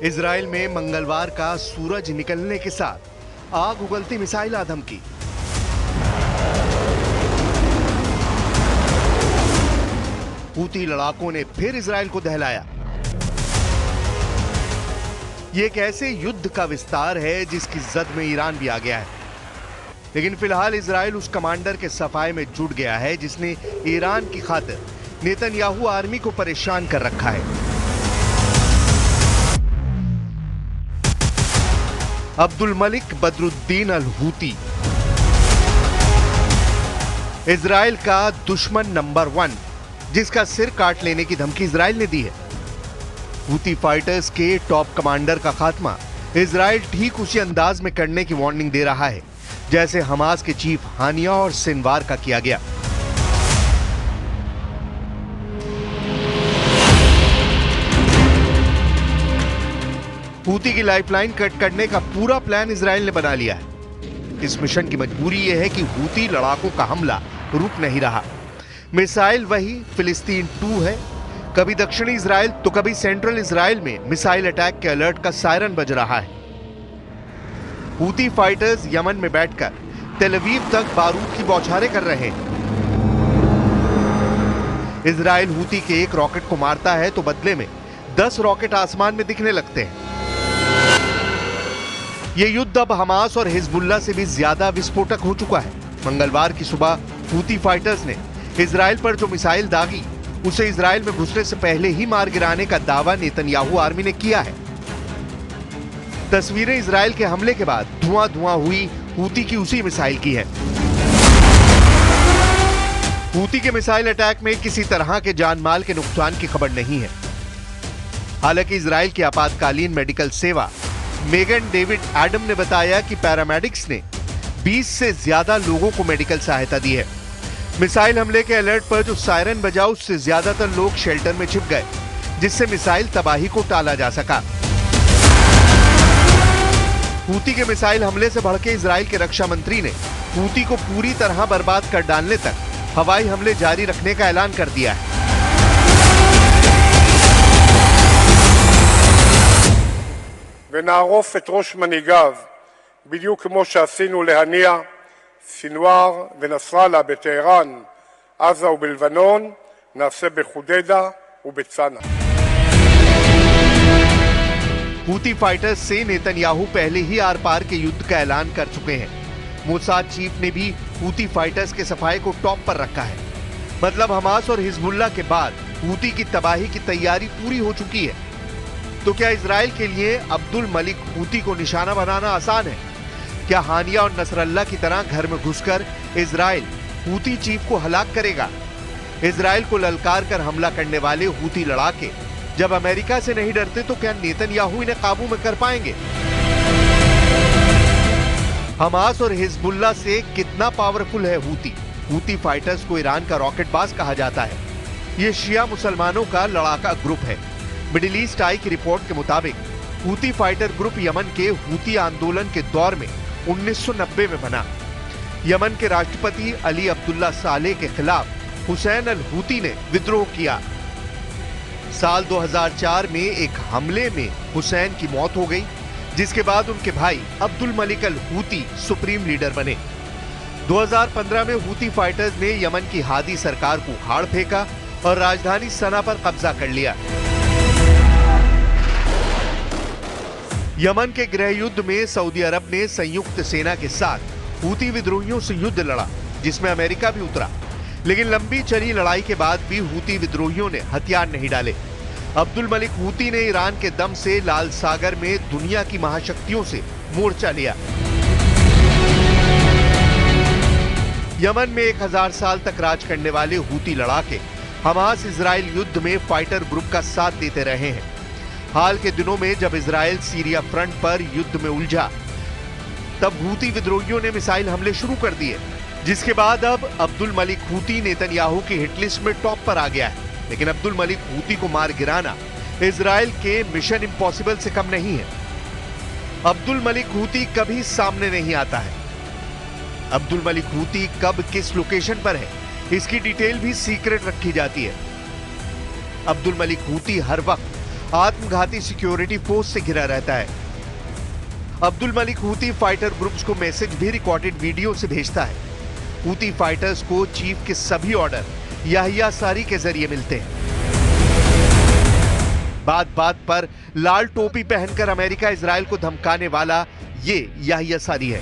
Israel में मंगलवार का सूरज निकलने के साथ आग उगलती मिसाइल आदम की। हूती लड़ाकों ने फिर इजराइल को दहलाया। यह एक ऐसे युद्ध का विस्तार है जिसकी जद में ईरान भी आ गया है। लेकिन फिलहाल इजराइल उस कमांडर के सफाए में जुट गया है जिसने ईरान की खातिर नेतन्याहू आर्मी को परेशान कर रखा है। Abdul Malik Badruddin al Houthi Israel का दुश्मन नंबर 1, जिसका सिर काट लेने की धमकी इजराइल ने दी है। हूती फाइटर्स के टॉप कमांडर का खात्मा इजराइल ठीक उसी अंदाज में करने की वार्निंग दे रहा है जैसे हमास के चीफ हानिया और सिनवार का किया गया। हूती की लाइफलाइन कट करने का पूरा प्लान इजराइल ने बना लिया है। इस मिशन की मजबूरी यह है कि हूती लड़ाकों का हमला रुक नहीं रहा। मिसाइल वही फिलिस्तीन 2 है। कभी दक्षिणी इजराइल तो कभी सेंट्रल इजराइल में मिसाइल अटैक के अलर्ट का सायरन बज रहा है। हूती फाइटर्स यमन में बैठकर तेल अवीव तक बारूद की बौछारें कर रहे हैं। इजराइल हूती के एक रॉकेट को मारता है तो बदले में 10 रॉकेट आसमान में दिखने लगते हैं। यह युद्ध अब हमास और हिजबुल्लाह से भी ज्यादा विस्फोटक हो चुका है। मंगलवार की सुबह हूती फाइटर्स ने इजराइल पर जो मिसाइल दागी उसे इजराइल में घुसने से पहले ही मार गिराने का दावा नेतन्याहू आर्मी ने किया है। तस्वीरें इजराइल के हमले के बाद धुआं हुई हूती की उसी मिसाइल की है। हूती के मिसाइल अटैक में किसी तरह के जानमाल के नुकसान की खबर नहीं है। हालांकि इजराइल की आपातकालीन मेडिकल सेवा मेगन डेविड एडम ने बताया कि पैरामेडिक्स ने 20 से ज्यादा लोगों को मेडिकल सहायता दी है। मिसाइल हमले के अलर्ट पर जो सायरन बजा उससे ज्यादातर लोग शेल्टर में छिप गए, जिससे मिसाइल तबाही को टाला जा सका। हूती के मिसाइल हमले से भड़के इजराइल के रक्षा मंत्री ने हूती को पूरी तरह बर्बाद कर डालने तक हवाई हमले जारी रखने का ऐलान कर दिया है। ונערוף את ראש מנהיגיו בדיוק כמו שעשינו להניע, סינואר ונסראללה בטהרן, עזה ובלבנון, נעשה בחודדה ובצנע। हूती फाइटर्स से नेतन्याहू पहले ही आर पार के युद्ध का ऐलान कर चुके हैं। मोसाद चीफ ने भी हूती फाइटर्स के सफाए को टॉप पर रखा है। मतलब हमास और हिजबुल्लाह के बाद हूती की तबाही की तैयारी पूरी हो चुकी है। तो क्या इजराइल के लिए अब्दुल मलिक हूती को निशाना बनाना आसान है? क्या हानिया और नसरल्ला की तरह घर में घुसकर इजराइल हूती चीफ को हलाक करेगा? इजराइल को ललकार कर हमला करने वाले हूती लड़ाके जब अमेरिका से नहीं डरते तो क्या नेतन्याहू इन्हें काबू में कर पाएंगे? हमास और हिजबुल्लाह से कितना पावरफुल है हूती? हूती फाइटर्स को ईरान का रॉकेटबाज कहा जाता है। यह शिया मुसलमानों का लड़ाका ग्रुप है। मिडिल ईस्ट आई की रिपोर्ट के मुताबिक हूती फाइटर ग्रुप यमन के हूती आंदोलन के दौर में 1990 में बना। यमन के राष्ट्रपति अली अब्दुल्ला सालेह के खिलाफ हुसैन अल हूती ने विद्रोह किया। साल 2004 में एक हमले में हुसैन की मौत हो गई, जिसके बाद उनके भाई Abdul Malik al Houthi supreme leader बने। 2015 में हूती फाइटर्स ने यमन की हादी सरकार को उखाड़ फेंका और राजधानी सना पर कब्जा कर लिया। यमन के गृह युद्ध में सऊदी अरब ने संयुक्त सेना के साथ हूती विद्रोहियों से युद्ध लड़ा, जिसमें अमेरिका भी उतरा। लेकिन लंबी चली लड़ाई के बाद भी हूती विद्रोहियों ने हथियार नहीं डाले। अब्दुल मलिक हूती ने ईरान के दम से लाल सागर में दुनिया की महाशक्तियों से मोर्चा लिया। यमन में 1000 साल तक राज करने वाले हूती लड़ाके हमास इजराइल युद्ध में फाइटर ग्रुप का साथ देते रहे हैं। हाल के दिनों में जब इजराइल सीरिया फ्रंट पर युद्ध में उलझा, तब हूती विद्रोहियों ने मिसाइल हमले शुरू कर दिए, जिसके बाद अब अब्दुल मलिक हूती नेतन्याहू की हिटलिस्ट में टॉप पर आ गया है। लेकिन अब्दुल मलिक हूती को मार गिराना इजराइल के मिशन इम्पॉसिबल से कम नहीं है। अब्दुल मलिक हूती कभी सामने नहीं आता है। अब्दुल मलिक हूती कब किस लोकेशन पर है, इसकी डिटेल भी सीक्रेट रखी जाती है। अब्दुल मलिक हूती हर वक्त आत्मघाती सिक्योरिटी फोर्स से घिरा रहता है। Abdul Malik Houthi fighter groups को मैसेज भी रिकॉर्डेड वीडियो से भेजता है। हूती फाइटर्स को चीफ के सभी ऑर्डर याहिया सारी के जरिए मिलते हैं। बात बात पर लाल टोपी पहनकर अमेरिका इजराइल को धमकाने वाला ये याहिया सारी है।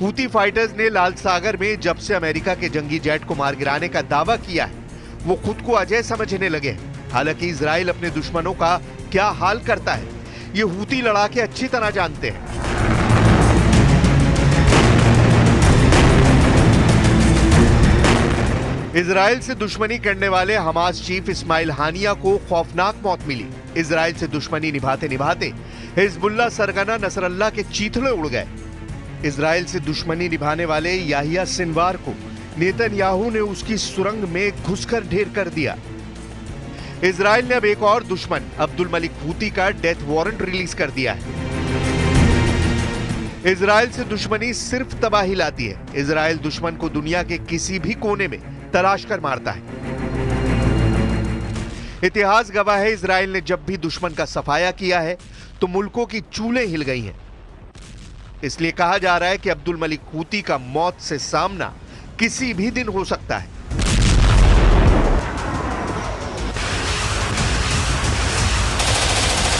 हूती फाइटर्स ने लाल सागर में जब से अमेरिका के जंगी जेट को मार गिराने का दावा किया है, वो खुद को अजय समझने लगे हैं। हालांकि इजराइल अपने दुश्मनों का क्या हाल करता है, ये हूती लड़ाके अच्छी तरह जानते हैं। इजराइल से दुश्मनी करने वाले हमास चीफ इस्माइल हानिया को खौफनाक मौत मिली। इजराइल से दुश्मनी निभाते निभाते हिजबुल्लाह सरगना नसरल्लाह के चीथड़े उड़ गए। इजराइल से दुश्मनी निभाने वाले याहिया सिनवार को नेतन्याहू ने उसकी सुरंग में घुसकर ढेर कर दिया। इजराइल ने अब एक और दुश्मन अब्दुल मलिक हूती का डेथ वारंट रिलीज कर दिया है। इजराइल से दुश्मनी सिर्फ तबाही लाती है। इजराइल दुश्मन को दुनिया के किसी भी कोने में तलाश कर मारता है। इतिहास गवाह है, इजराइल ने जब भी दुश्मन का सफाया किया है तो मुल्कों की चूलें हिल गई हैं। इसलिए कहा जा रहा है कि अब्दुल मलिक हूती का मौत से सामना किसी भी दिन हो सकता है।